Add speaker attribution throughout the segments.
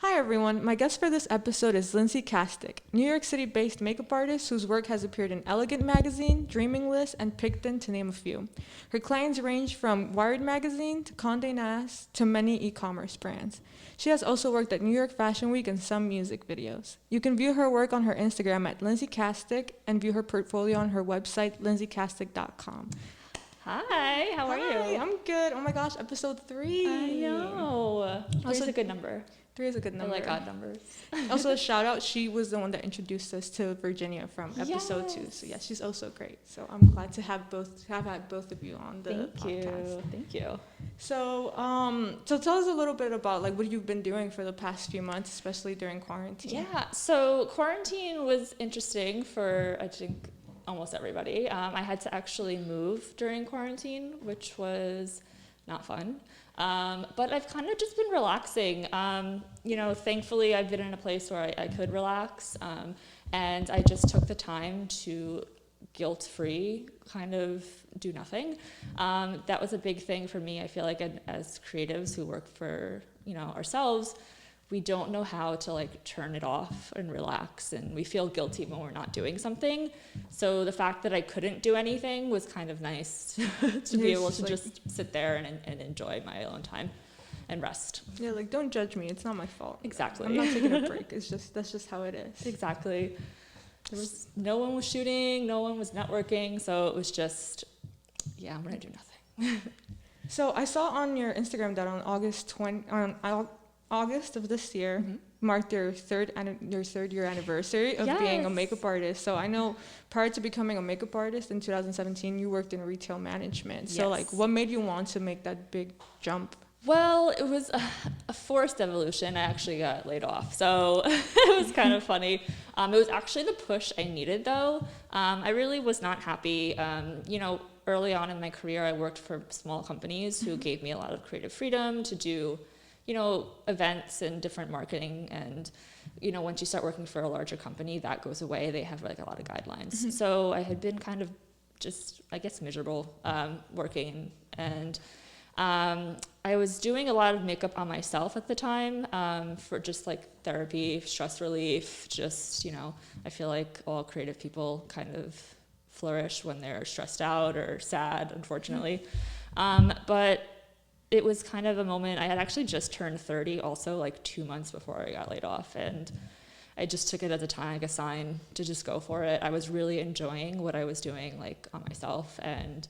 Speaker 1: Hi everyone, my guest for this episode is Lindsay Kastuk, New York City-based makeup artist whose work has appeared in Elegant magazine, Dreamingless, and Picton, to name a few. Her clients range from Wired magazine to Conde Nast to many e-commerce brands. She has also worked at New York Fashion Week and some music videos. You can view her work on her Instagram at Lindsay Kastuk and view her portfolio on her website, lindsaykastuk.com.
Speaker 2: Hi, how are you?
Speaker 1: Hi, I'm good. Oh my gosh, episode 3.
Speaker 2: I know. Three's a good number.
Speaker 1: 3 is a good number.
Speaker 2: I like odd numbers.
Speaker 1: Also, a shout out, she was the one that introduced us to Virginia from episode 2. So yeah, she's also great. So I'm glad to have had both of you on the podcast.
Speaker 2: Thank you.
Speaker 1: So so tell us a little bit about like what you've been doing for the past few months, especially during quarantine.
Speaker 2: Yeah, so quarantine was interesting for, I think, almost everybody. I had to actually move during quarantine, which was not fun. But I've kind of just been relaxing. Thankfully I've been in a place where I could relax. And I just took the time to guilt-free kind of do nothing. That was a big thing for me. I feel like as creatives who work for, ourselves, we don't know how to like turn it off and relax, and we feel guilty when we're not doing something. So the fact that I couldn't do anything was kind of nice to be able to just sit there and enjoy my alone time and rest.
Speaker 1: Yeah, like don't judge me. It's not my fault.
Speaker 2: Exactly.
Speaker 1: I'm not taking a break. That's just how it is.
Speaker 2: Exactly. No one was shooting, no one was networking, so it was just, I'm gonna do nothing.
Speaker 1: So I saw on your Instagram that on August of this year marked your third year anniversary of being a makeup artist. So I know prior to becoming a makeup artist in 2017, you worked in retail management. So like, what made you want to make that big jump?
Speaker 2: Well, it was a forced evolution. I actually got laid off, so it was kind of funny. It was actually the push I needed, though. I really was not happy. Early on in my career, I worked for small companies who gave me a lot of creative freedom to do events and different marketing. And, once you start working for a larger company, that goes away. They have like a lot of guidelines. So I had been kind of just, I guess, miserable working. And I was doing a lot of makeup on myself at the time for just like therapy, stress relief, just, I feel like all creative people kind of flourish when they're stressed out or sad, unfortunately. But it was kind of a moment. I had actually just turned 30 also like 2 months before I got laid off, and I just took it as a sign to just go for it. I was really enjoying what I was doing like on myself, and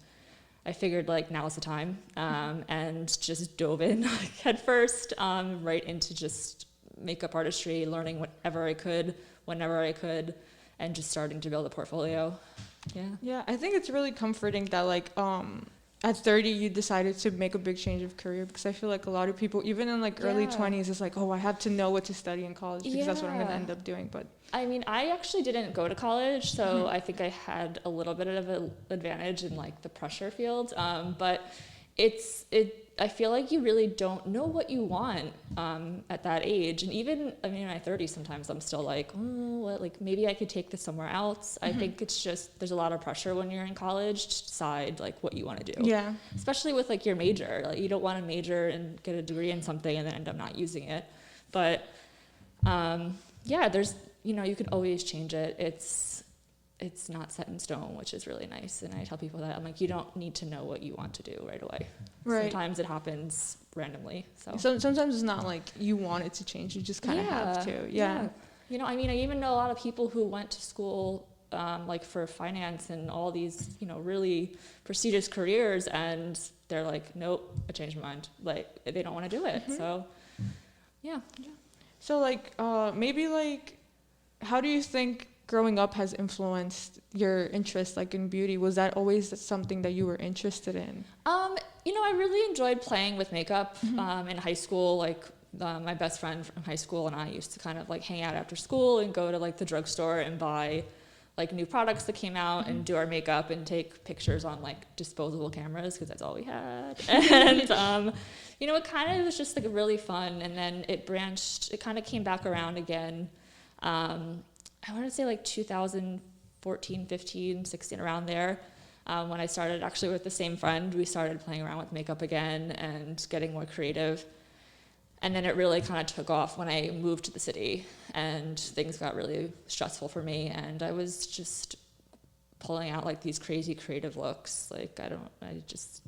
Speaker 2: I figured like now's the time, and just dove in like head first right into just makeup artistry, learning whatever I could, whenever I could, and just starting to build a portfolio.
Speaker 1: Yeah, I think it's really comforting that like at 30 you decided to make a big change of career, because I feel like a lot of people even in like early 20s it's like, oh, I have to know what to study in college because that's what I'm going to end up doing. But
Speaker 2: I mean, I actually didn't go to college, so I think I had a little bit of an advantage in like the pressure field, but I feel like you really don't know what you want at that age. And even, in my 30s, sometimes I'm still like, maybe I could take this somewhere else. I think it's just, there's a lot of pressure when you're in college to decide like what you want to do. Yeah. Especially with like your major. Like you don't want to major and get a degree in something and then end up not using it. But there's, you could always change it. It's not set in stone, which is really nice. And I tell people that I'm like, you don't need to know what you want to do right away. Right. Sometimes it happens randomly. So
Speaker 1: sometimes it's not like you want it to change. You just kind of have to. Yeah.
Speaker 2: I even know a lot of people who went to school like for finance and all these, really prestigious careers, and they're like, nope, I changed my mind. Like they don't want to do it. So yeah.
Speaker 1: So like maybe like, how do you think growing up has influenced your interest like in beauty? Was that always something that you were interested in?
Speaker 2: I really enjoyed playing with makeup in high school. Like my best friend from high school and I used to kind of like hang out after school and go to like the drugstore and buy like new products that came out and do our makeup and take pictures on like disposable cameras because that's all we had. And it kind of was just like really fun. And then it kind of came back around again. I want to say like 2014, 15, 16, around there, when I started actually with the same friend. We started playing around with makeup again and getting more creative. And then it really kind of took off when I moved to the city and things got really stressful for me. And I was just pulling out like these crazy creative looks. Like I just,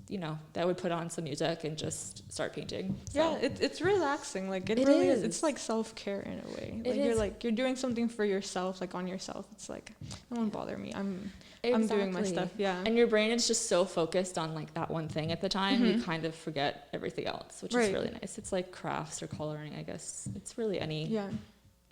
Speaker 2: I would put on some music and just start painting. So.
Speaker 1: Yeah, it's relaxing. Like it really is. It's like self-care in a way. Like you're doing something for yourself, like on yourself. It's like, no one bother me. I'm doing my stuff. Yeah.
Speaker 2: And your brain is just so focused on like that one thing at the time, you kind of forget everything else, which is really nice. It's like crafts or coloring, I guess. It's really any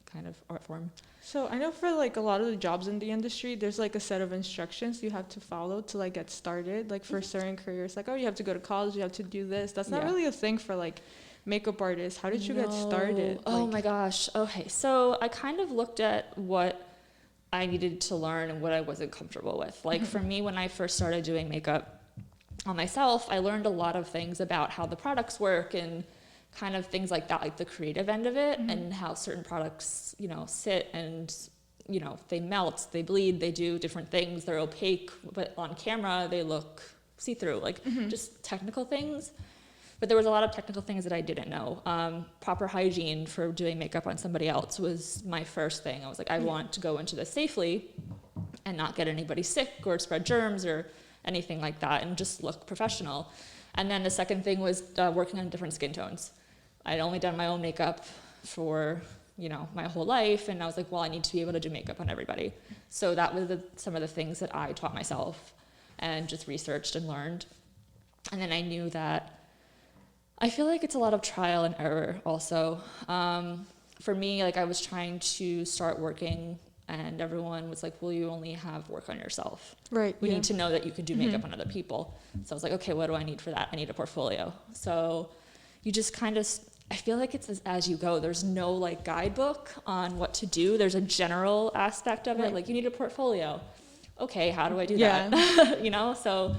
Speaker 2: kind of art form.
Speaker 1: So I know for like a lot of the jobs in the industry, there's like a set of instructions you have to follow to like get started. Like for certain careers, like, oh, you have to go to college, you have to do this. That's not really a thing for like makeup artists. How did you get started?
Speaker 2: Oh my gosh. Okay. So I kind of looked at what I needed to learn and what I wasn't comfortable with. Like for me, when I first started doing makeup on myself, I learned a lot of things about how the products work and kind of things like that, like the creative end of it, and how certain products, sit and, they melt, they bleed, they do different things, they're opaque, but on camera they look see-through, like just technical things. But there was a lot of technical things that I didn't know. Proper hygiene for doing makeup on somebody else was my first thing. I was like, I want to go into this safely and not get anybody sick or spread germs or anything like that and just look professional. And then the second thing was working on different skin tones. I'd only done my own makeup for, my whole life. And I was like, well, I need to be able to do makeup on everybody. So that was some of the things that I taught myself and just researched and learned. And then I knew that I feel like it's a lot of trial and error also. For me, like I was trying to start working and everyone was like, well, you only have work on yourself.
Speaker 1: Right.
Speaker 2: We need to know that you can do makeup on other people. So I was like, okay, what do I need for that? I need a portfolio. So you just kind of, I feel like it's as you go. There's no like guidebook on what to do. There's a general aspect of it. Like you need a portfolio. Okay, how do I do that? So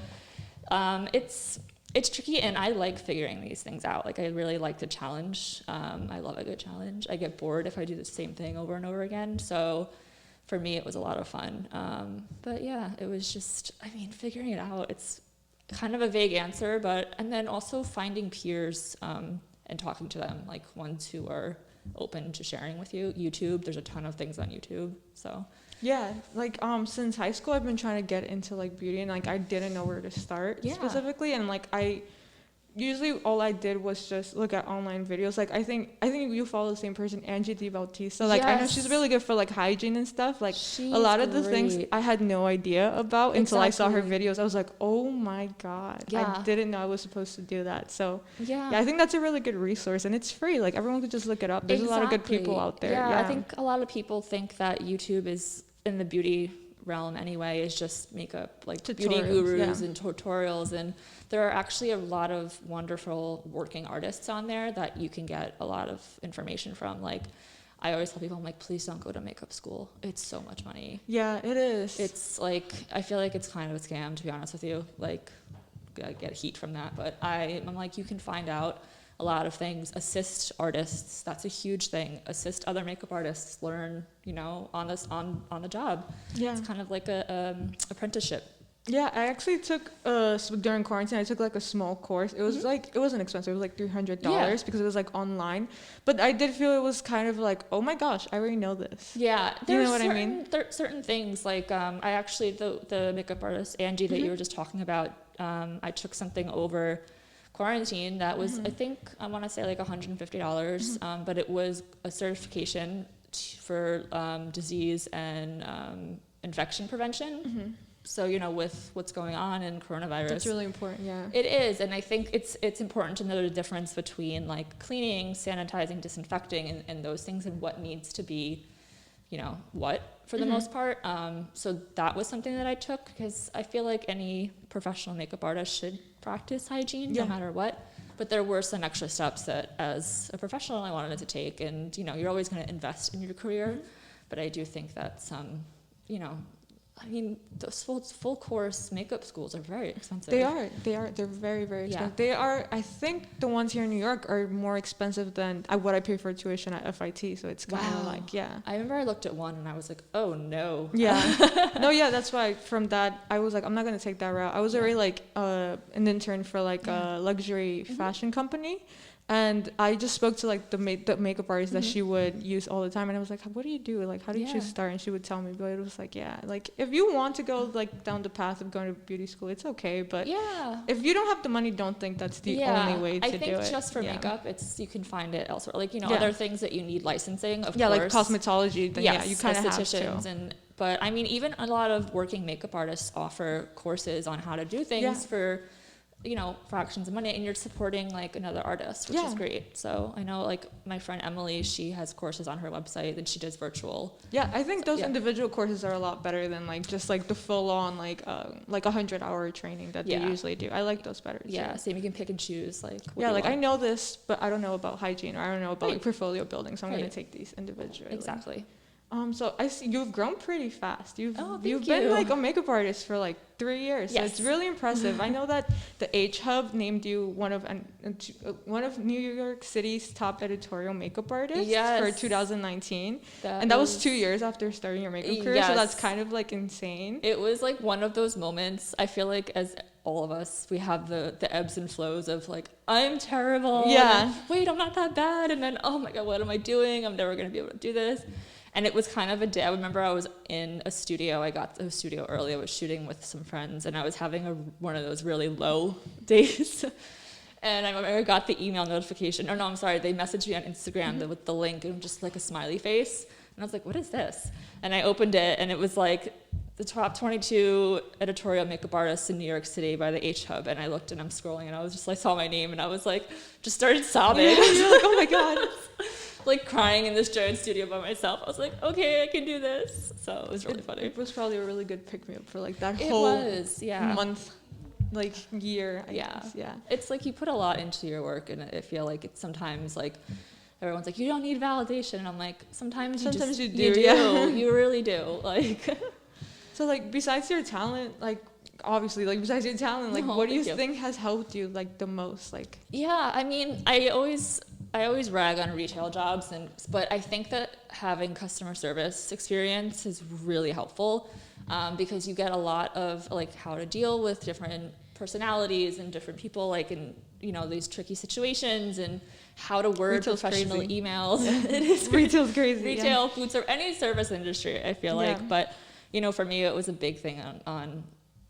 Speaker 2: it's tricky, and I like figuring these things out. Like I really like the challenge. I love a good challenge. I get bored if I do the same thing over and over again. So for me, it was a lot of fun. But yeah, it was just, figuring it out. It's kind of a vague answer, and then also finding peers and talking to them, like ones who are open to sharing with you. YouTube, there's a ton of things on YouTube. So
Speaker 1: yeah, like since high school I've been trying to get into like beauty, and like I didn't know where to start specifically, and like I usually all I did was just look at online videos. Like I think you follow the same person, Angie Di Bautista. Like I know she's really good for like hygiene and stuff. Like a lot of the things I had no idea about until I saw her videos. I was like, oh my god, I didn't know I was supposed to do that. So yeah, I think that's a really good resource, and it's free. Like everyone could just look it up. There's a lot of good people out there. Yeah,
Speaker 2: I think a lot of people think that YouTube is in the beauty realm anyway, is just makeup, like tutorials, beauty gurus and tutorials, and there are actually a lot of wonderful working artists on there that you can get a lot of information from. Like I always tell people, I'm like, please don't go to makeup school. It's so much money.
Speaker 1: Yeah, it is.
Speaker 2: It's like, I feel like it's kind of a scam, to be honest with you. Like I get heat from that, but I'm like, you can find out a lot of things. Assist artists, that's a huge thing. Assist other makeup artists, learn, on the job. Yeah, it's kind of like a apprenticeship.
Speaker 1: Yeah, I actually took during quarantine. I took like a small course. It was like, it wasn't expensive. It was like $300 because it was like online. But I did feel it was kind of like, oh my gosh, I already know this.
Speaker 2: Yeah,
Speaker 1: you know what I mean.
Speaker 2: There are certain things like I actually the makeup artist Angie that you were just talking about. I took something over quarantine that was I want to say like $150, but it was a certification for disease and infection prevention. So with what's going on in coronavirus,
Speaker 1: that's really important. Yeah,
Speaker 2: it is, and I think it's important to know the difference between like cleaning, sanitizing, disinfecting, and those things, and what needs to be what for the most part. So that was something that I took because I feel like any professional makeup artist should practice hygiene no matter what. But there were some extra steps that as a professional I wanted to take, and you're always going to invest in your career. But I do think that some, those full course makeup schools are very expensive.
Speaker 1: They are. They're very, very expensive. They are. I think the ones here in New York are more expensive than what I pay for tuition at FIT. So it's kind of like,
Speaker 2: I remember I looked at one and I was like, oh no.
Speaker 1: Yeah. No, yeah. That's why from that I was like, I'm not gonna take that route. I was already like an intern for like a luxury fashion company. And I just spoke to like the makeup artist that she would use all the time, and I was like, what do you do, like how did you start? And she would tell me, but it was like, like if you want to go like down the path of going to beauty school, it's okay, but if you don't have the money, don't think that's the only way to do it.
Speaker 2: I think just for makeup, you can find it elsewhere, like other things that you need licensing, of course,
Speaker 1: like cosmetology, then you kind of have to.
Speaker 2: But I mean, even a lot of working makeup artists offer courses on how to do things for fractions of money, and you're supporting like another artist, which is great. So I know like my friend Emily, she has courses on her website and she does virtual.
Speaker 1: I think those individual courses are a lot better than like just like the full on like 100-hour training that they usually do. I like those better too.
Speaker 2: Same, you can pick and choose like
Speaker 1: I know this, but I don't know about hygiene, or I don't know about like portfolio building, so I'm going to take these individually.
Speaker 2: Exactly.
Speaker 1: So I see you've grown pretty fast. You've
Speaker 2: you.
Speaker 1: been like a makeup artist for like 3 years. So it's really impressive. I know that the H Hub named you one of New York City's top editorial makeup artists for 2019. And that was 2 years after starting your makeup career. So that's kind of like insane.
Speaker 2: It was like one of those moments. I feel like as all of us, we have the ebbs and flows of like, I'm terrible. And wait, I'm not that bad. And then, oh my God, what am I doing? I'm never going to be able to do this. And it was kind of a day. I remember I was in a studio. I got to the studio early. I was shooting with some friends, and I was having one of those really low days. And I remember I got the email notification. Or no, I'm sorry. They messaged me on Instagram with the link and just like a smiley face. And I was like, what is this? And I opened it, and it was like the top 22 editorial makeup artists in New York City by the H Hub. And I looked, and I'm scrolling, and I was just like, saw my name, and I was like, just started sobbing.
Speaker 1: You're like, oh my God.
Speaker 2: Like crying in this giant studio by myself. I was like, okay, I can do this. So it was really funny.
Speaker 1: It was probably a really good pick-me-up for like that whole month, like year. I guess.
Speaker 2: It's like you put a lot into your work, and I feel like it's sometimes like everyone's like, you don't need validation. And I'm like, sometimes you do. You really do. Like,
Speaker 1: so like besides your talent, like obviously like besides your talent, like what do you think has helped you like the most? Like
Speaker 2: I mean, I always rag on retail jobs, but I think that having customer service experience is really helpful because you get a lot of like how to deal with different personalities and different people, like in these tricky situations, and how to word
Speaker 1: Retail's
Speaker 2: professional
Speaker 1: crazy.
Speaker 2: Emails. It is
Speaker 1: Retail's crazy.
Speaker 2: Retail, food service, any service industry, I feel like. But for me, it was a big thing on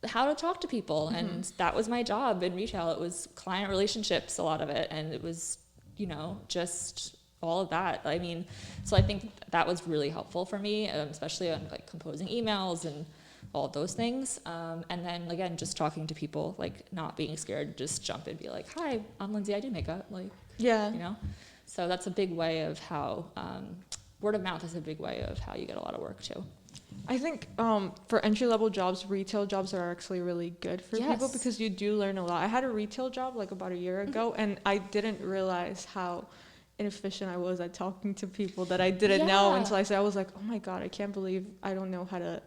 Speaker 2: how to talk to people, and that was my job in retail. It was client relationships, a lot of it, and it was just all of that. I mean, so I think that was really helpful for me, especially on like composing emails and all of those things. And then again, just talking to people, like not being scared, just jump and be like, hi, I'm Lindsay, I do makeup. Like, so that's a big way of how, word of mouth is a big way of how you get a lot of work too.
Speaker 1: I think for entry-level jobs, retail jobs are actually really good for people because you do learn a lot. I had a retail job like about a year ago, and I didn't realize how inefficient I was at talking to people that I didn't know until I was like, oh my God, I can't believe I don't know how to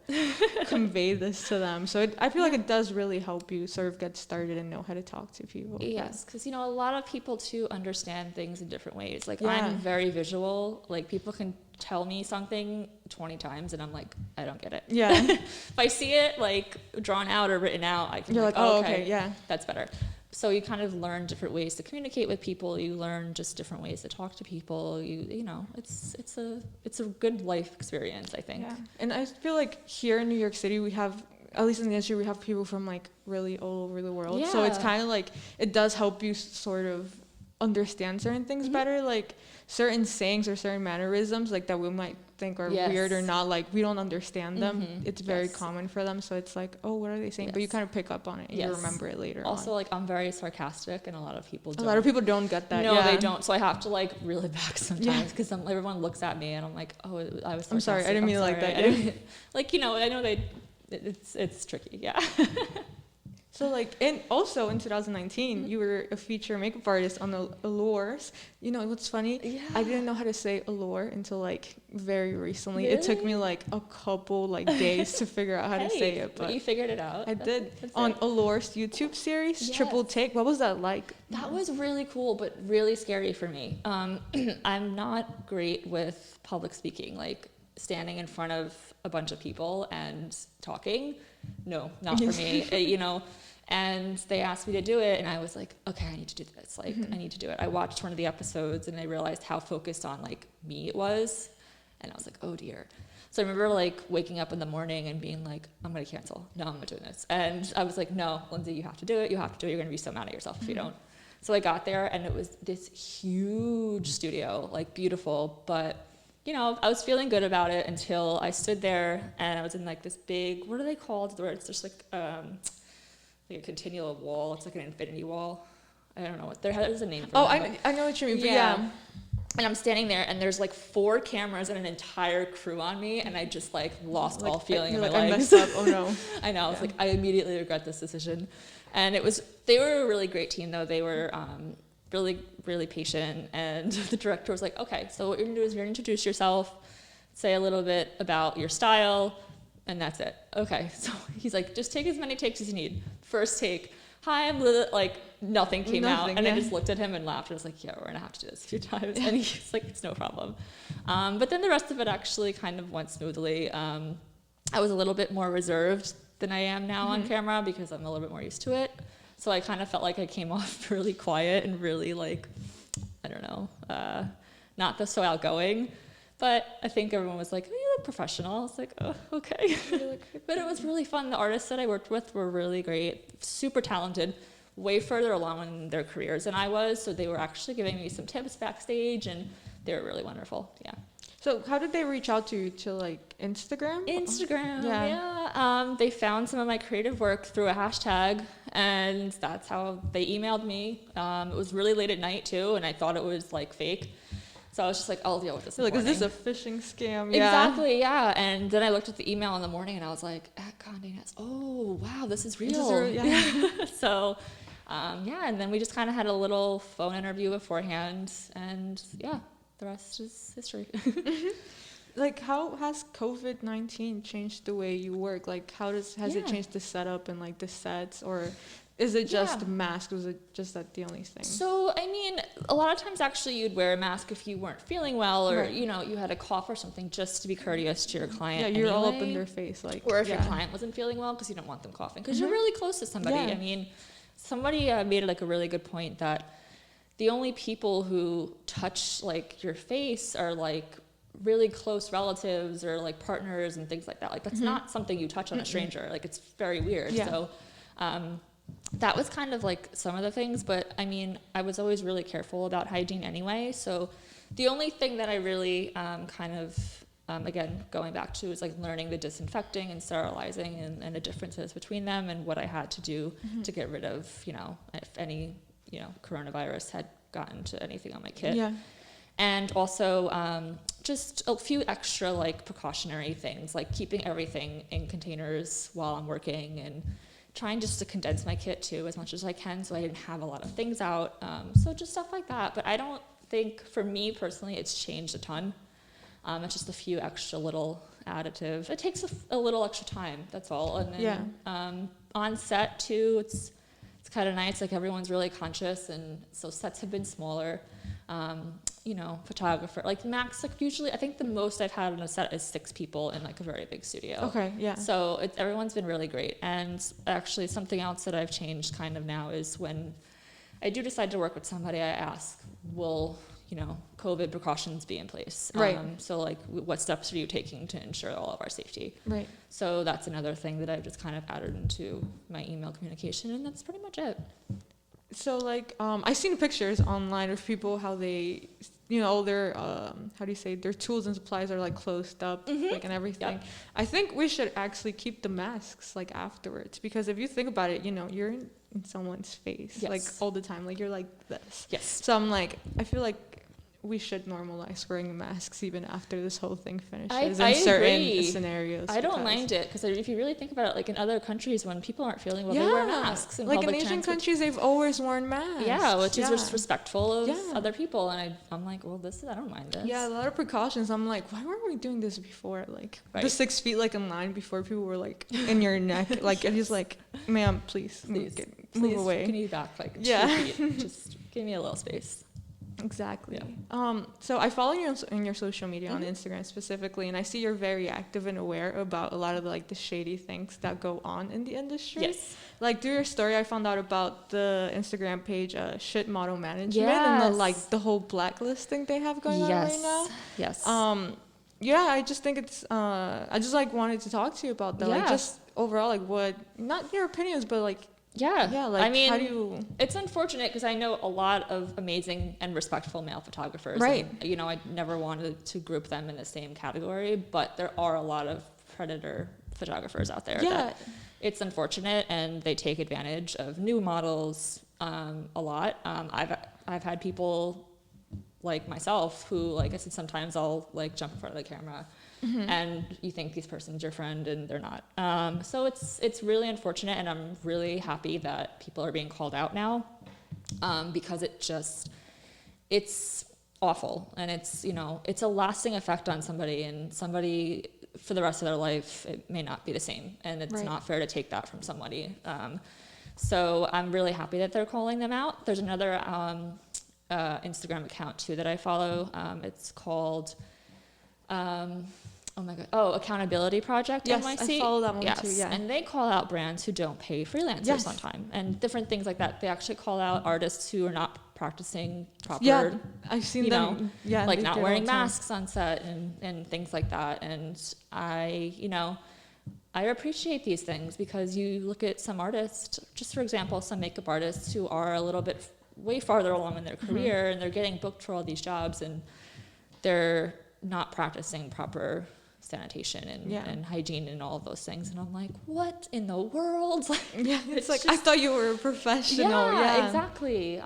Speaker 1: convey this to them. So I feel like it does really help you sort of get started and know how to talk to people.
Speaker 2: Yes, because a lot of people too understand things in different ways. Like I'm very visual. Like people can tell me something 20 times and I'm like, I don't get it. If I see it like drawn out or written out, I can okay, that's better. So you kind of learn different ways to communicate with people. You learn just different ways to talk to people. It's a good life experience, I think.
Speaker 1: Yeah. And I feel like here in New York City, we have, at least in the industry, we have people from like really all over the world. Yeah. So it's kind of like, it does help you sort of understand certain things better, like certain sayings or certain mannerisms like that we might think are weird or not, like we don't understand them. It's very common for them, so it's like, oh, what are they saying? But you kind of pick up on it and you remember it later
Speaker 2: also
Speaker 1: on.
Speaker 2: like I'm very sarcastic and a lot of people don't.
Speaker 1: A lot of people don't get that.
Speaker 2: No, they don't, so I have to like reel it back sometimes because everyone looks at me and I'm like, oh, I was sarcastic.
Speaker 1: I'm sorry, I didn't mean it like that.
Speaker 2: Like I know it's tricky.
Speaker 1: So like, and also in 2019, you were a feature makeup artist on the Allures. You know what's funny? Yeah. I didn't know how to say allure until like very recently. Really? It took me like a couple like days to figure out how to say it. But
Speaker 2: you figured it out.
Speaker 1: I did. On Allures YouTube series, Triple Take. What was that like?
Speaker 2: That was really cool, but really scary for me. I'm not great with public speaking, like standing in front of a bunch of people and talking. No, not for me. And they asked me to do it, and I was like, okay, I need to do this. Like, I need to do it. I watched one of the episodes, and I realized how focused on, like, me it was. And I was like, oh, dear. So I remember, like, waking up in the morning and being like, I'm going to cancel. No, I'm not doing this. And I was like, no, Lindsay, you have to do it. You have to do it. You're going to be so mad at yourself if you don't. So I got there, and it was this huge studio, like, beautiful. But, you know, I was feeling good about it until I stood there, and I was in, like, this big, what are they called? Where it's just, like a continual wall. It's like an infinity wall. I don't know what there's a name for it.
Speaker 1: Oh, I know what you mean. Yeah.
Speaker 2: And I'm standing there, and there's like 4 cameras and an entire crew on me, and I just like lost all feeling in my legs.
Speaker 1: I messed up. Oh no.
Speaker 2: I know. It's like I immediately regret this decision. And they were a really great team though. They were really, really patient. And the director was like, okay, so what you're gonna do is you're gonna introduce yourself, say a little bit about your style, and that's it. Okay. So he's like, just take as many takes as you need. First take. Hi, I'm Lily. Like, nothing came out. And I just looked at him and laughed. I was like, yeah, we're going to have to do this a few times. And he's like, it's no problem. But then the rest of it actually kind of went smoothly. I was a little bit more reserved than I am now on camera because I'm a little bit more used to it. So I kind of felt like I came off really quiet and really, like, I don't know, not so outgoing. But I think everyone was like, oh, you look professional. I was like, oh, okay. But it was really fun. The artists that I worked with were really great, super talented, way further along in their careers than I was. So they were actually giving me some tips backstage, and they were really wonderful. Yeah.
Speaker 1: So how did they reach out to you? To like Instagram?
Speaker 2: Instagram, yeah. They found some of my creative work through a hashtag, and that's how they emailed me. It was really late at night, too, and I thought it was like fake. So I was just like, I'll deal with this.
Speaker 1: Like, is this a phishing scam? Yeah.
Speaker 2: Exactly, yeah. And then I looked at the email in the morning, and I was like, at Conde Nast. Oh, wow, this is real. Yeah. So, and then we just kind of had a little phone interview beforehand, and yeah, the rest is history.
Speaker 1: Like, how has COVID-19 changed the way you work? Like, has it changed the setup and like the sets, or is it just masks? Was it just that the only thing?
Speaker 2: So, I mean, a lot of times actually you'd wear a mask if you weren't feeling well, or, you know, you had a cough or something, just to be courteous to your client.
Speaker 1: Yeah, you're all up in their face. Like,
Speaker 2: or if your client wasn't feeling well, because you don't want them coughing, because you're really close to somebody. I mean, somebody made like a really good point that the only people who touch like your face are like really close relatives or like partners and things like that. Like, that's not something you touch on a stranger. Like, it's very weird. So, that was kind of like some of the things, but I mean, I was always really careful about hygiene anyway. So the only thing that I really again, going back to is like learning the disinfecting and sterilizing and the differences between them and what I had to do to get rid of, you know, if any, you know, coronavirus had gotten to anything on my kit. Yeah. And also just a few extra like precautionary things, like keeping everything in containers while I'm working, and trying just to condense my kit too as much as I can, so I didn't have a lot of things out. So just stuff like that. But I don't think, for me personally, it's changed a ton. It's just a few extra little additives. It takes a little extra time, that's all. And then on set too, it's kind of nice. Like, everyone's really conscious, and so sets have been smaller. You know, photographer, like max, like usually, I think the most I've had on a set is 6 people in like a very big studio. Okay, yeah. So everyone's been really great. And actually something else that I've changed kind of now is when I do decide to work with somebody, I ask, will, you know, COVID precautions be in place? Right. So like, what steps are you taking to ensure all of our safety? Right. So that's another thing that I've just kind of added into my email communication, and that's pretty much it.
Speaker 1: So like, I've seen pictures online of people, how they, you know, all their, how do you say, their tools and supplies are like closed up, like, and everything. Yep. I think we should actually keep the masks like afterwards, because if you think about it, you know, you're in someone's face like all the time, like you're like this. Yes. So I'm like, I feel like we should normalize wearing masks even after this whole thing finishes in certain scenarios. I don't mind it, because if you really think about it, like in other countries, when people aren't feeling well, they wear masks. In like in Asian countries, they've always worn masks. Yeah, which is just respectful of other people. And I'm like, well, I don't mind this. Yeah, a lot of precautions. I'm like, why weren't we doing this before? Like the 6 feet like in line before, people were like in your neck. Like, and he's like, ma'am, please move away. Can you back like 2 feet? Just give me a little space. Exactly.
Speaker 2: Yeah.
Speaker 1: So I follow you on your social media on
Speaker 2: Mhm.
Speaker 1: Instagram specifically, and I see you're very active and aware about a lot of like the shady things that go on in the industry.
Speaker 2: Yes.
Speaker 1: Like through your story, I found out about the Instagram page, Shit Model Management, and
Speaker 2: Yes.
Speaker 1: the whole blacklisting they have going on right now.
Speaker 2: Yes.
Speaker 1: Yeah, I just think it's. I just like wanted to talk to you about that. Like
Speaker 2: Yeah.
Speaker 1: just overall, like what, not your opinions, but like
Speaker 2: Yeah.
Speaker 1: like
Speaker 2: I mean,
Speaker 1: how do you?
Speaker 2: it's unfortunate because I know a lot of amazing and respectful male photographers.
Speaker 1: Right.
Speaker 2: And, you know, I never wanted to group them in the same category, but there are a lot of predator photographers out there.
Speaker 1: Yeah.
Speaker 2: That it's unfortunate, and they take advantage of new models a lot. I've had people like myself who, like I said, sometimes I'll like jump in front of the camera and you think this person's your friend and they're not. So it's really unfortunate, and I'm really happy that people are being called out now, because it's awful, and it's, you know, it's a lasting effect on somebody, and somebody for the rest of their life, it may not be the same, and it's
Speaker 1: Right.
Speaker 2: not fair to take that from somebody. So I'm really happy that they're calling them out. There's another Instagram account too that I follow. It's called Accountability Project.
Speaker 1: Yes,
Speaker 2: NYC.
Speaker 1: I follow that one
Speaker 2: Yes.
Speaker 1: too. Yeah.
Speaker 2: And they call out brands who don't pay freelancers
Speaker 1: Yes.
Speaker 2: on time and different things like that. They actually call out artists who are not practicing proper,
Speaker 1: Yeah, I've seen
Speaker 2: you
Speaker 1: them.
Speaker 2: know,
Speaker 1: Yeah,
Speaker 2: like
Speaker 1: they
Speaker 2: not
Speaker 1: do it all
Speaker 2: wearing
Speaker 1: the time.
Speaker 2: masks on set and things like that. And I appreciate these things because you look at some artists, just for example, some makeup artists who are a little bit way farther along in their career, and they're getting booked for all these jobs, and they're not practicing proper sanitation and hygiene and all of those things. And I'm like, what in the world?
Speaker 1: Yeah, it's like, I
Speaker 2: just-
Speaker 1: thought you were a professional. Yeah,
Speaker 2: exactly.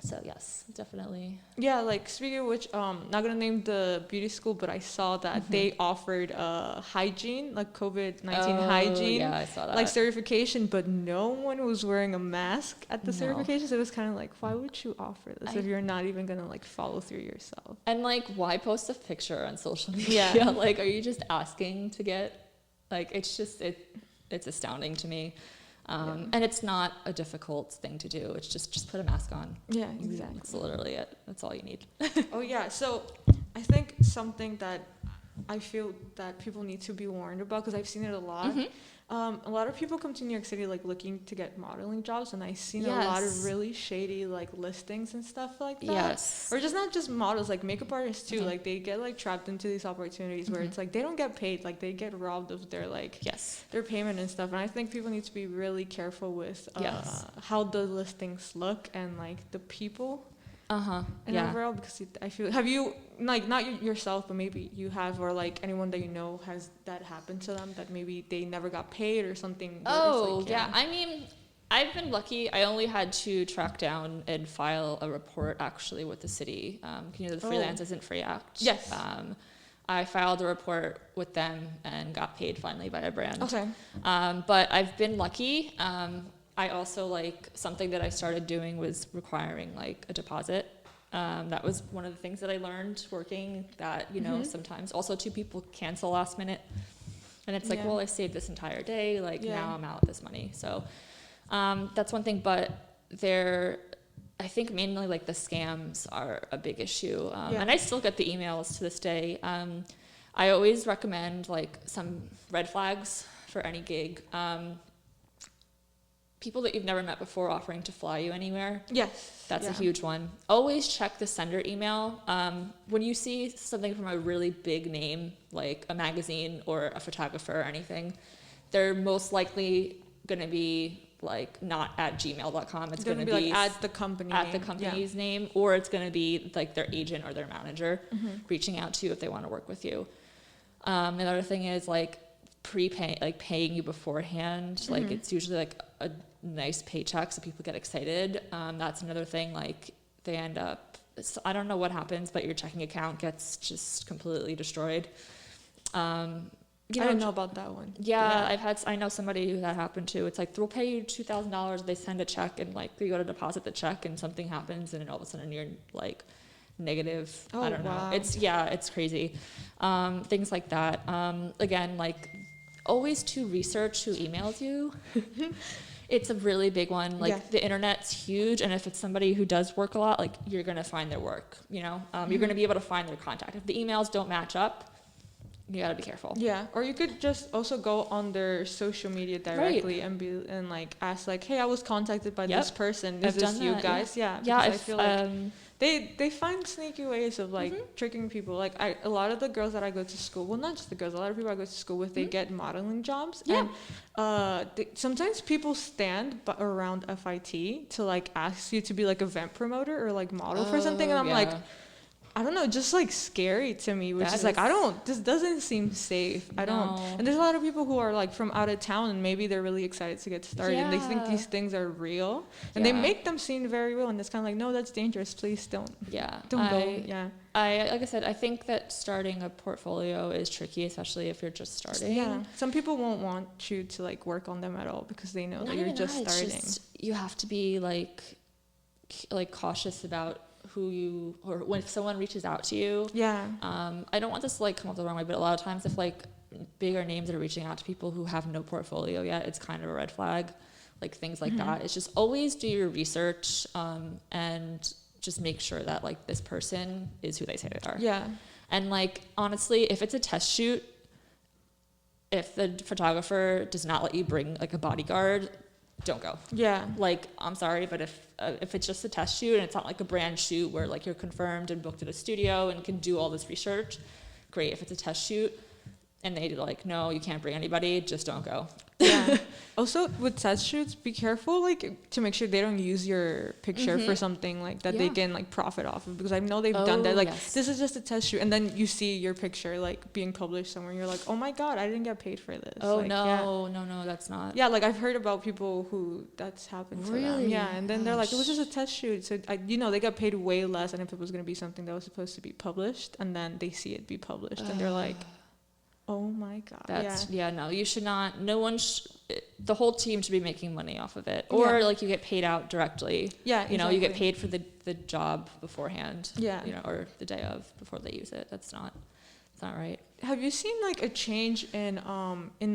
Speaker 2: So yes, definitely.
Speaker 1: Yeah, like speaking of which, not gonna name the beauty school, but I saw that they offered hygiene, like COVID-19 hygiene,
Speaker 2: Yeah, I saw that.
Speaker 1: like certification, but no one was wearing a mask at the
Speaker 2: No.
Speaker 1: certification. So it was kind of like, why would you offer this if you're not even gonna like follow through yourself?
Speaker 2: And like, why post a picture on social media?
Speaker 1: Yeah.
Speaker 2: Like, are you just asking to get? Like, it's just it's astounding to me. And it's not a difficult thing to do. It's just put a mask on.
Speaker 1: Yeah, exactly.
Speaker 2: That's literally it. That's all you need.
Speaker 1: Oh yeah, so I think something that I feel that people need to be warned about, because I've seen it a lot. A lot of people come to New York City like looking to get modeling jobs, and I've seen a lot
Speaker 2: Yes.
Speaker 1: of really shady like listings and stuff like that.
Speaker 2: Yes.
Speaker 1: Or just not just models, like makeup artists too. Like they get like trapped into these opportunities where it's like they don't get paid, like they get robbed of their like
Speaker 2: Yes.
Speaker 1: their payment and stuff. And I think people need to be really careful with
Speaker 2: Yes.
Speaker 1: how the listings look and like the people. And
Speaker 2: Yeah.
Speaker 1: overall, because I feel, have you, like, not yourself, but maybe you have, or like anyone that you know has that happened to them, that maybe they never got paid or something? where it's
Speaker 2: Oh,
Speaker 1: like,
Speaker 2: yeah. I mean, I've been lucky. I only had to track down and file a report actually with the city. You know, the Freelance Isn't Free Act.
Speaker 1: Yes.
Speaker 2: I filed a report with them and got paid finally by a brand.
Speaker 1: Okay.
Speaker 2: But I've been lucky. I also, like, something that I started doing was requiring like a deposit. That was one of the things that I learned working, that, you know, sometimes also too, people cancel last minute, and it's like,
Speaker 1: Yeah.
Speaker 2: well, I saved this entire day, like
Speaker 1: Yeah.
Speaker 2: now I'm out this money. So that's one thing, but I think mainly like the scams are a big issue. And I still get the emails to this day. I always recommend like some red flags for any gig. People that you've never met before offering to fly you anywhere.
Speaker 1: Yes.
Speaker 2: That's
Speaker 1: yeah.
Speaker 2: a huge one. Always check the sender email. When you see something from a really big name, like a magazine or a photographer or anything, they're most likely going to be like not at gmail.com. It's going to be
Speaker 1: like at the company
Speaker 2: at the
Speaker 1: name.
Speaker 2: company's name, or it's going to be like their agent or their manager reaching out to you if they want to work with you. Another thing is like paying you beforehand. Like it's usually like a nice paycheck, so people get excited. That's another thing. Like they end up, I don't know what happens, but your checking account gets just completely destroyed.
Speaker 1: I don't know about that one.
Speaker 2: Yeah, I know somebody who that happened to. It's like they'll pay you $2,000, they send a check, and like you go to deposit the check, and something happens, and then all of a sudden you're like negative. I don't know. It's crazy. Things like that. Again, like always to research who emails you. It's a really big one. Like,
Speaker 1: Yeah.
Speaker 2: the internet's huge, and if it's somebody who does work a lot, like, you're gonna find their work. You're gonna be able to find their contact. If the emails don't match up, you gotta be careful.
Speaker 1: Yeah, or you could just also go on their social media directly and like ask like, hey, I was contacted by this person. Is
Speaker 2: I've
Speaker 1: this
Speaker 2: done
Speaker 1: you
Speaker 2: that,
Speaker 1: guys? Yeah.
Speaker 2: Yeah,
Speaker 1: because I feel like they
Speaker 2: Mm-hmm.
Speaker 1: find sneaky ways of like tricking people. Like a lot of the girls that I go to school, well, not just the girls, a lot of people I go to school with, they get modeling jobs.
Speaker 2: Yeah.
Speaker 1: And sometimes people stand around FIT to like ask you to be like event promoter or like model for something, and I'm like, I don't know, just like scary to me, which is like, this doesn't seem safe. I don't. And there's a lot of people who are like from out of town, and maybe they're really excited to get started and they think these things are real, and they make them seem very real, and it's kind of like, no, that's dangerous. Please don't.
Speaker 2: Yeah.
Speaker 1: Don't go. Yeah.
Speaker 2: Like I said, I think that starting a portfolio is tricky, especially if you're just starting.
Speaker 1: Yeah. Some people won't want you to like work on them at all because they know that you're just starting.
Speaker 2: You have to be like cautious about when someone reaches out to you.
Speaker 1: Yeah.
Speaker 2: I don't want this to like come off the wrong way, but a lot of times if like bigger names are reaching out to people who have no portfolio yet, it's kind of a red flag. Like things like that. It's just always do your research and just make sure that like this person is who they say they are.
Speaker 1: Yeah.
Speaker 2: And like honestly, if it's a test shoot, if the photographer does not let you bring like a bodyguard, don't go.
Speaker 1: Yeah.
Speaker 2: Like, I'm sorry, but if it's just a test shoot and it's not like a brand shoot where like you're confirmed and booked at a studio and can do all this research, great. If it's a test shoot and they like, no, you can't bring anybody, just don't go.
Speaker 1: Yeah. Also, with test shoots, be careful, like, to make sure they don't use your picture for something like that they can like profit off of, because I know they've done that. Like, this is just a test shoot, and then you see your picture like being published somewhere, and you're like, oh my god, I didn't get paid for this.
Speaker 2: Oh
Speaker 1: like,
Speaker 2: no, that's not.
Speaker 1: Yeah, like I've heard about people who that's happened to them. Yeah, and then they're like, it was just a test shoot, so they got paid way less than if it was going to be something that was supposed to be published, and then they see it be published, and they're like, oh my god.
Speaker 2: No, you should not. No one the whole team should be making money off of it, or like you get paid out directly.
Speaker 1: Yeah,
Speaker 2: you get paid for the job beforehand.
Speaker 1: Yeah.
Speaker 2: Or the day of before they use it. It's not right.
Speaker 1: Have you seen like a change in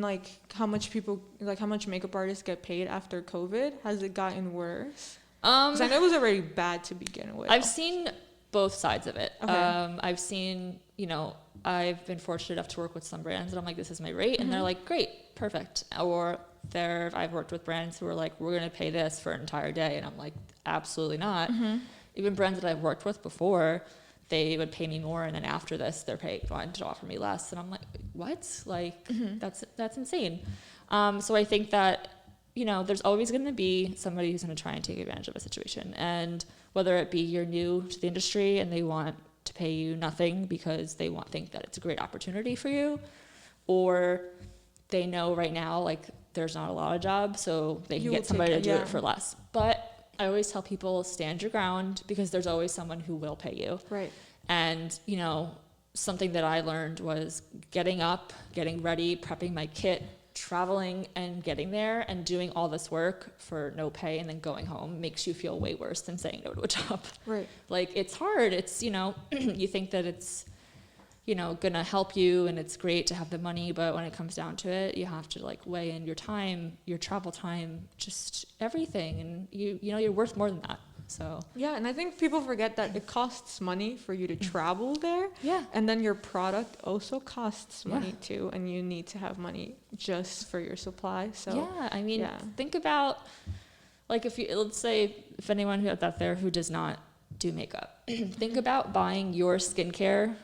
Speaker 1: like how much makeup artists get paid after COVID? Has it gotten worse? Because I know it was already bad to begin with.
Speaker 2: I've seen both sides of it.
Speaker 1: Okay.
Speaker 2: I've seen, I've been fortunate enough to work with some brands and I'm like, this is my rate. And they're like, great, perfect. Or I've worked with brands who are like, we're going to pay this for an entire day. And I'm like, absolutely not. Even brands that I've worked with before, they would pay me more. And then after this, they're wanting to offer me less. And I'm like, what? Like, that's insane. So I think that, there's always going to be somebody who's going to try and take advantage of a situation. And whether it be you're new to the industry and they want to pay you nothing because they think that it's a great opportunity for you, or they know right now like there's not a lot of jobs, so they can get somebody to do it for less. But I always tell people, stand your ground, because there's always someone who will pay you.
Speaker 1: Right.
Speaker 2: And something that I learned was getting up, getting ready, prepping my kit, traveling and getting there and doing all this work for no pay and then going home makes you feel way worse than saying no to a job.
Speaker 1: Right.
Speaker 2: Like, it's hard. It's, you think that it's, gonna help you and it's great to have the money, but when it comes down to it, you have to like weigh in your time, your travel time, just everything. And you're worth more than that. So
Speaker 1: yeah, and I think people forget that it costs money for you to travel there.
Speaker 2: Yeah.
Speaker 1: And then your product also costs money too, and you need to have money just for your supply. So
Speaker 2: yeah, I mean, think about like let's say if anyone who out there who does not do makeup, think about buying your skincare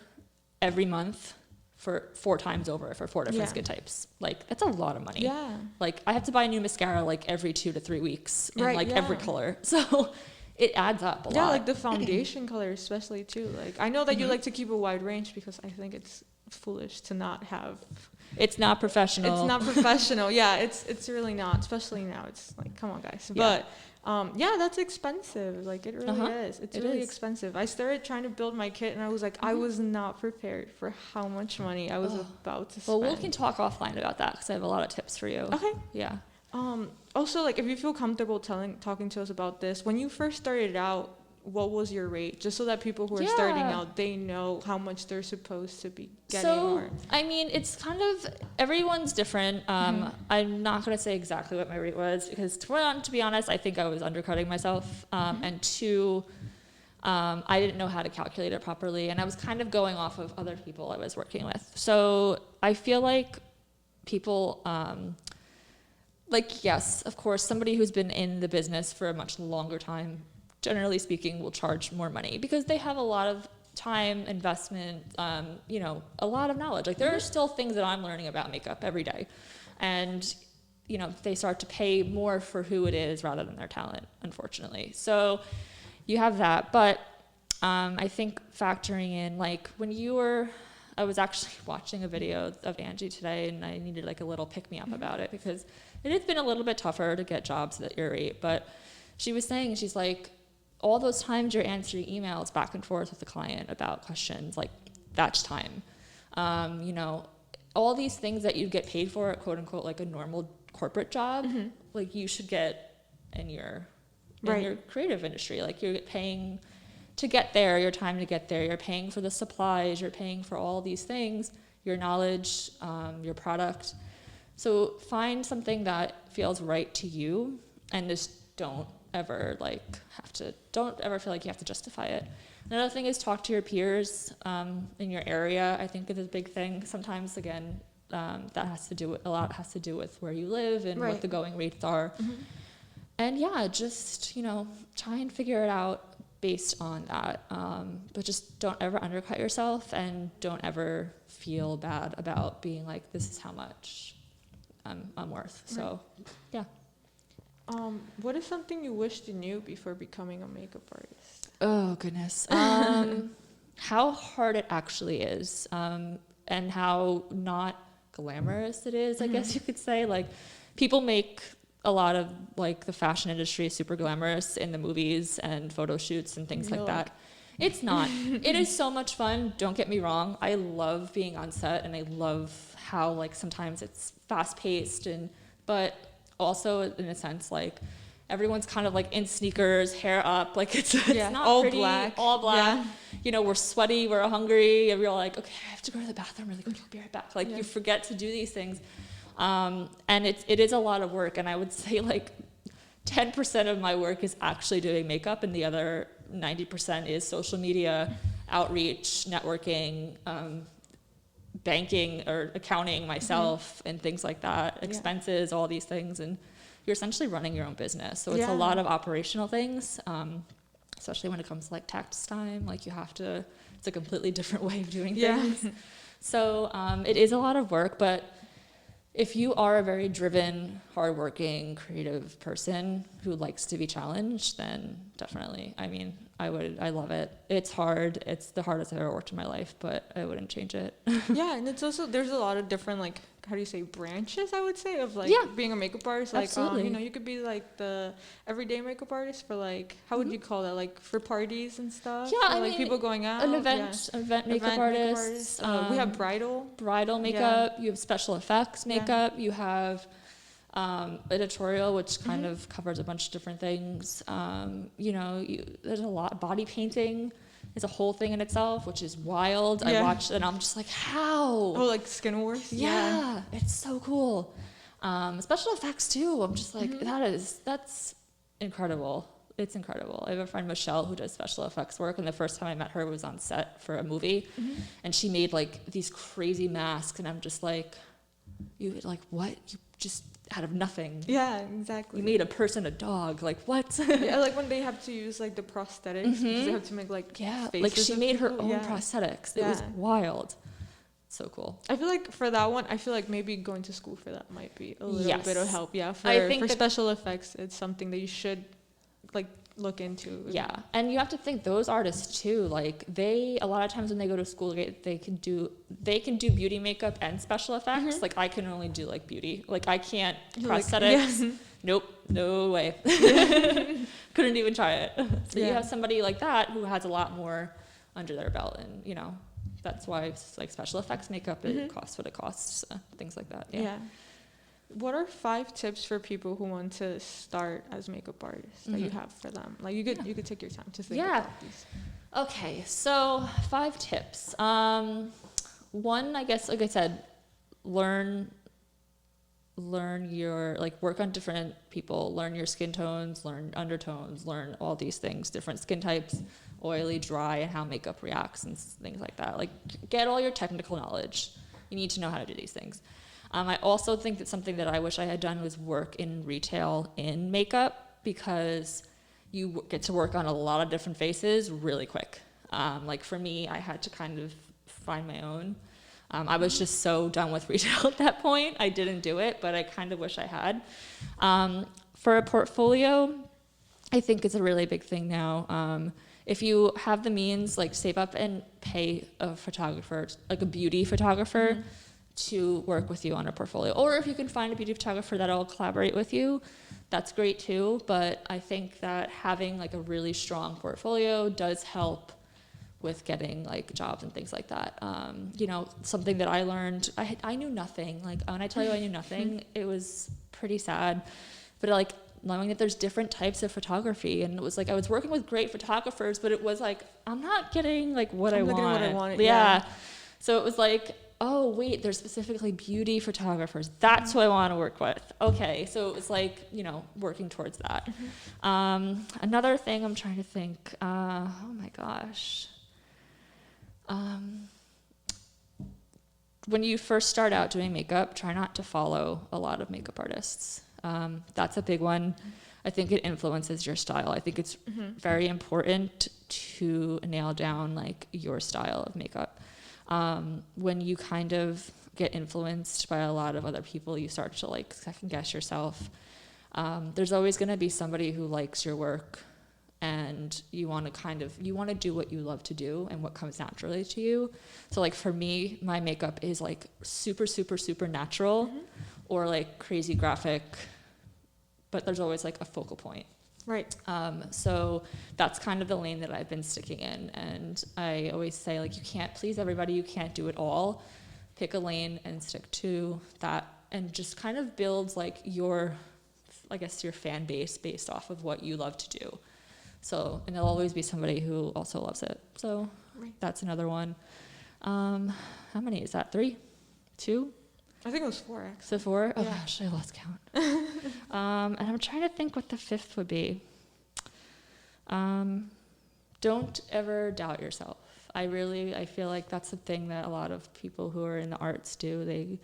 Speaker 2: every month for 4 times over for 4 different skin types. Like, that's a lot of money.
Speaker 1: Yeah.
Speaker 2: Like, I have to buy a new mascara like every 2 to 3 weeks in every color. So it adds up a lot.
Speaker 1: Yeah, like the foundation color especially too. Like, I know that you like to keep a wide range because I think it's foolish to not have.
Speaker 2: It's not professional.
Speaker 1: It's not professional. Yeah, it's really not. Especially now, it's like, come on, guys.
Speaker 2: Yeah.
Speaker 1: But that's expensive. Like, it really is. It's really expensive. I started trying to build my kit, and I was like, I was not prepared for how much money I was about to spend.
Speaker 2: Well, we can talk offline about that because I have a lot of tips for you.
Speaker 1: Okay.
Speaker 2: Yeah.
Speaker 1: Also, like, if you feel comfortable talking to us about this, when you first started out, what was your rate, just so that people who are starting out, they know how much they're supposed to be getting?
Speaker 2: So, I mean, it's kind of, everyone's different. I'm not going to say exactly what my rate was, because one, to be honest, I think I was undercutting myself. And two, I didn't know how to calculate it properly, and I was kind of going off of other people I was working with. So I feel like people, like, yes, of course, somebody who's been in the business for a much longer time, generally speaking, will charge more money because they have a lot of time, investment, you know, a lot of knowledge. Like, there are still things that I'm learning about makeup every day. And, you know, they start to pay more for who it is rather than their talent, unfortunately. So you have that. But I think factoring in, like, I was actually watching a video of Angie today, and I needed like a little pick-me-up about it, because it has been a little bit tougher to get jobs at your rate. But she was saying, she's like, all those times you're answering emails back and forth with the client about questions, like, that's time. You know, all these things that you get paid for at quote unquote like a normal corporate job, like, you should get in your creative industry. Like, you're paying to get there, your time to get there, you're paying for the supplies, you're paying for all these things, your knowledge, your product. So find something that feels right to you, and just don't ever feel like you have to justify it. Another thing is talk to your peers in your area. I think is a big thing. Sometimes, again, that has to do with where you live and what the going rates are. And yeah, just, you know, try and figure it out based on that. But just don't ever undercut yourself, and don't ever feel bad about being like, this is how much I'm worth. So yeah.
Speaker 1: What is something you wished you knew before becoming a makeup artist?
Speaker 2: Oh, goodness. How hard it actually is, and how not glamorous it is, I guess you could say. Like, people make a lot of, like, the fashion industry super glamorous in the movies and photo shoots and things like that. It's not. It is so much fun. Don't get me wrong. I love being on set, and I love how, like, sometimes it's fast-paced, but also, in a sense, like, everyone's kind of like in sneakers, hair up, like, it's not all pretty, all black. You know, we're sweaty, we're hungry, and we're like, okay, I have to go to the bathroom really quick, I'll be right back. Like, you forget to do these things, and it is a lot of work. And I would say, like, 10% of my work is actually doing makeup, and the other 90% is social media, outreach, networking, banking or accounting myself, and things like that, expenses, all these things. And you're essentially running your own business. So it's a lot of operational things, especially when it comes to, like, tax time. Like, it's a completely different way of doing things. So it is a lot of work, but if you are a very driven, hardworking, creative person who likes to be challenged, then definitely, I mean, I love it. It's hard. It's the hardest I've ever worked in my life, but I wouldn't change it.
Speaker 1: Yeah, and it's also, there's a lot of different, like, how do you say, branches, I would say, of, like, being a makeup artist. Like, you know, you could be, like, the everyday makeup artist for, like, how would you call that? Like, for parties and stuff?
Speaker 2: Yeah,
Speaker 1: or, like, people going out?
Speaker 2: An event makeup artist.
Speaker 1: We have bridal
Speaker 2: makeup. You have special effects makeup. You have editorial, which kind of covers a bunch of different things. You know, there's a lot. Body painting is a whole thing in itself, which is wild. I watched it and I'm just like, how?
Speaker 1: Oh, like Skin Wars?
Speaker 2: Yeah, it's so cool. Special effects too. I'm just like, that's incredible. It's incredible. I have a friend, Michelle, who does special effects work, and the first time I met her was on set for a movie, and she made, like, these crazy masks, and I'm just like, you, like, what? You just out of nothing.
Speaker 1: Yeah, exactly.
Speaker 2: You made a person a dog. Like, what?
Speaker 1: Yeah, like when they have to use, like, the prosthetics, because they have to make, like, faces.
Speaker 2: Like, she made her own prosthetics. It was wild. So cool.
Speaker 1: I feel like for that one, maybe going to school for that might be a little bit of help. Yeah, for special effects, it's something that you should, like, look into.
Speaker 2: Yeah, and you have to think, those artists too, like, a lot of times when they go to school, they can do beauty makeup and special effects. Like, I can only do, like, beauty. Like, I can't prosthetics. Like, nope, no way. Couldn't even try it. So you have somebody like that who has a lot more under their belt, and, you know, that's why, like, special effects makeup, it costs what it costs, things like that.
Speaker 1: What are 5 tips for people who want to start as makeup artists that you have for them? Like you could take your time to think about these.
Speaker 2: Okay, so 5 tips. One, I guess, like I said, learn your, like, work on different people, learn your skin tones, learn undertones, learn all these things, different skin types, oily, dry, and how makeup reacts and things like that. Like, get all your technical knowledge. You need to know how to do these things. I also think that something that I wish I had done was work in retail in makeup, because you get to work on a lot of different faces really quick. Like for me, I had to kind of find my own. I was just so done with retail at that point. I didn't do it, but I kind of wish I had. For a portfolio, I think it's a really big thing now. If you have the means, like, save up and pay a photographer, like a beauty photographer, to work with you on a portfolio. Or if you can find a beauty photographer that'll collaborate with you, that's great too. But I think that having like a really strong portfolio does help with getting like jobs and things like that. You know, something that I learned, I knew nothing. Like, when I tell you I knew nothing, it was pretty sad. But like, knowing that there's different types of photography, and it was like I was working with great photographers, but it was like I'm not getting like what I want.
Speaker 1: What I wanted,
Speaker 2: yeah. So it was like, oh wait, there's specifically beauty photographers. That's who I want to work with. Okay, so it was like, you know, working towards that. Another thing I'm trying to think. Oh my gosh. When you first start out doing makeup, try not to follow a lot of makeup artists. That's a big one. I think it influences your style. I think it's very important to nail down like your style of makeup. When you kind of get influenced by a lot of other people, you start to like second guess yourself. There's always going to be somebody who likes your work, and you want to do what you love to do and what comes naturally to you. So like for me, my makeup is like super, super, super natural, or like crazy graphic, but there's always like a focal point.
Speaker 1: Right.
Speaker 2: So that's kind of the lane that I've been sticking in. And I always say, like, you can't please everybody. You can't do it all. Pick a lane and stick to that, and just kind of build like your fan base based off of what you love to do. So, and there'll always be somebody who also loves it. So that's another one. How many is that? 3? 2?
Speaker 1: I think it was 4, actually.
Speaker 2: So 4? Oh
Speaker 1: yeah.
Speaker 2: gosh, I lost count. And I'm trying to think what the 5th would be. Don't ever doubt yourself. I feel like that's the thing that a lot of people who are in the arts do. They,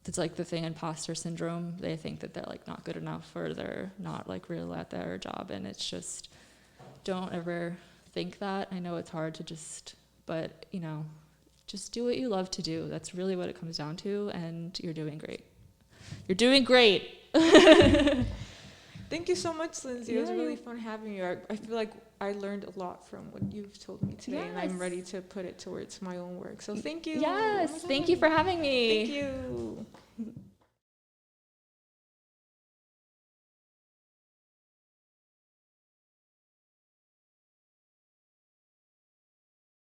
Speaker 2: it's like the thing, imposter syndrome. They think that they're like not good enough, or they're not like real at their job. And it's just, don't ever think that. I know it's hard to but you know, just do what you love to do. That's really what it comes down to, and you're doing great. You're doing great.
Speaker 1: Thank you so much, Lindsay. It was really fun having you. I feel like I learned a lot from what you've told me today, and I'm ready to put it towards my own work. So thank you.
Speaker 2: Yes, thank you for having me.
Speaker 1: Thank you.